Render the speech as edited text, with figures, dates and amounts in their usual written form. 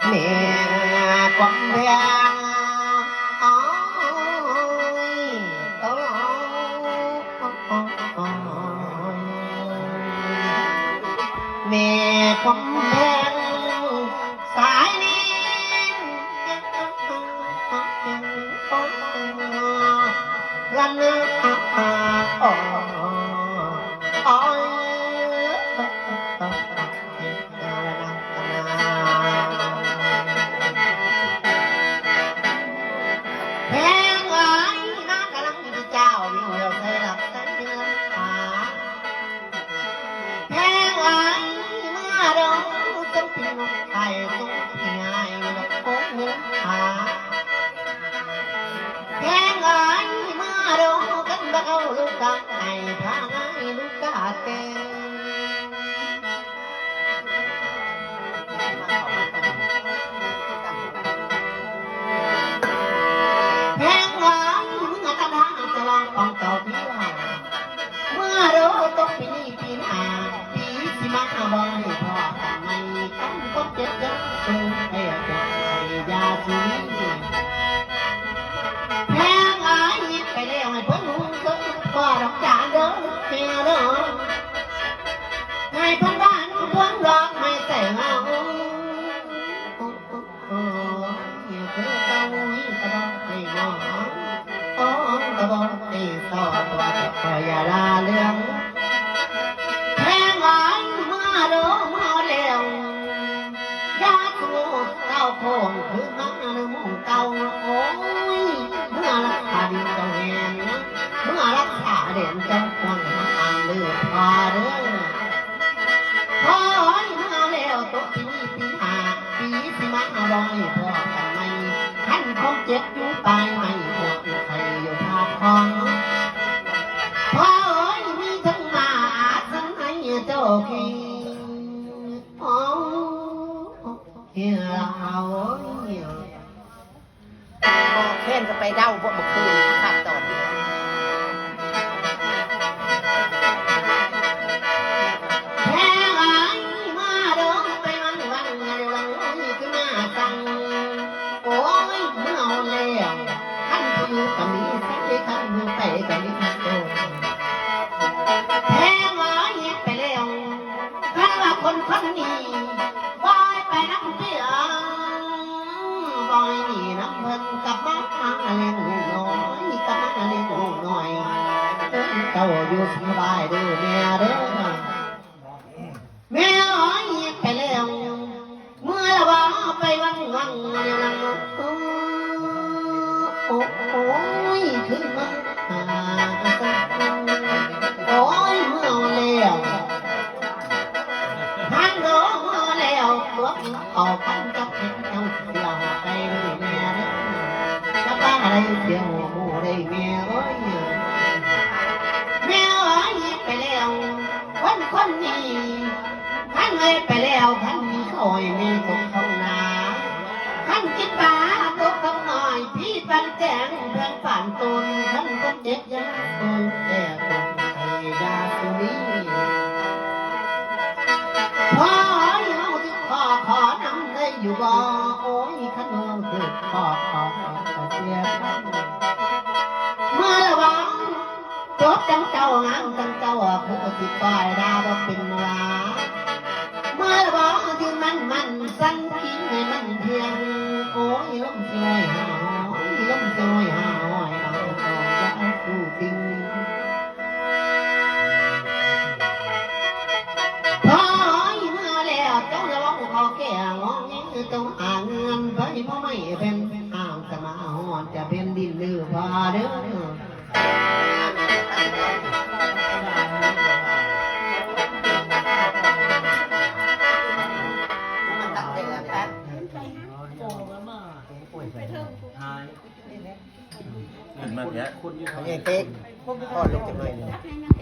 แม่ความแพงแม่ความแพงสายนี้รันอ๋อแพงเอ้ยน้ากำลังมีเจ้าวิ่งเร็วใส่หลักใส่เนื้อขาแพงเอ้ยเมื่อเราต้องพินกไทยต้องพิงไอ้ดอกโค้งเนื้อขาแพงเอ้ยเมื่อเรากันบ้าลูกกาไอ้พาไอ้ลูกกาเต้แพงเอ้ยเมื่อตาจะลองฟังเก่าพี่ว่าเมื่อเราต้องปีปีหน้าปีสิมาบ่อยพอไม่ต้องก็เจ็บยับสูงเอ้ยยาชีวิตแพงเอ้ยไปแล้วให้พ้นหูก็ดอกจานเด้อเมียเด้อให้พ้นบ้านพวงดอกไม่ใส่เงาคือเก่ายิ่งกระบอกให้งอกระบอกให้ต่อตัวแต่อย่าลาเรื่องแพงเอ้ยเมื่อเด้อเมื่อแล้วยาสูบเต้าโค้งคือมาเนื้อมงเก่าโอ้ยเมื่อรักษาดินเจ้าแหงเมื่อรักษาเด่นเจ้าควงทางเลือดพาเด้อพอเอ้ยเมื่อแล้วตกปีปีหาปีสิมาลอยพอกันไม่ขันคงเจ็บอยู่ตายไม่พวกใครอยู่ภาคคองพอเอ้ยมีทั้งมาอาจทั้งให้เจ้าคิดโอ้เฮียเอาเฮีย บอกแค่นก็ไปเด้าพวกบุกคืนขาดตอนแพงเอ้ยมาเด้อไปวันเร็วนี่คือมาสั่งโอ้ยเมื่อแล้วขันคือก็มีใส่ขันมือไปก็มีขันโตแพงเอ้ยไปแล้วถ้าว่าคนนี้บอยไปน้ำเตี้ยบอยนี่น้ำเพิ่นกับมาเลี้ยงลูกน้อยกับมาเลี้ยงลูกน้อยเจ้าอยู่สบายเด้อแม่เด้อแม่เอ้ยไปแล้วเมื่อว่าไปวังเร็วลังโอ้ยคือมาโอ้ยเมื่อแล้วท่านรู้เมื่อแล้วตัวออกกันกับเห็นเจ้าเดียวไปเลยแม่เด้อจะบ้าอะไรเดียวหมู่ได้แม่เอ้ยแม่เอ้ยไปแล้วคนนี้ท่านเลยไปแล้วท่านมีคอยมีตกท้องนาท่านกินปลาตกท้องหน่อยพี่ปันแจงเพื่อนฝันตนท่านก็เจ็บยาตูแต่ตกไอ้ยาสุนีพ่อเอาที่ขอนำได้อยู่บ่โอ้ยขันเมืองคือขอเสียเมื่อระวังจบจังเจ้างามจังเจ้าคือติดป้ายดาวเป็นลาเมื่อบอกที่มันสั่งกินให้มันเพียงโอ้ยล้มจอยหาหอยล้มจอยหาหอยเอาต่อยาสู้ติงพอเมื่อแล้วเจ้าระวังเขาแก่งองแงเจ้าหาเงินไปเพราะไม่เป็นอ่างสมาหอนจะเป็นดินลือพาเด้อมันเนี้ย เขาเองเต๊กพอลงจากหน่อย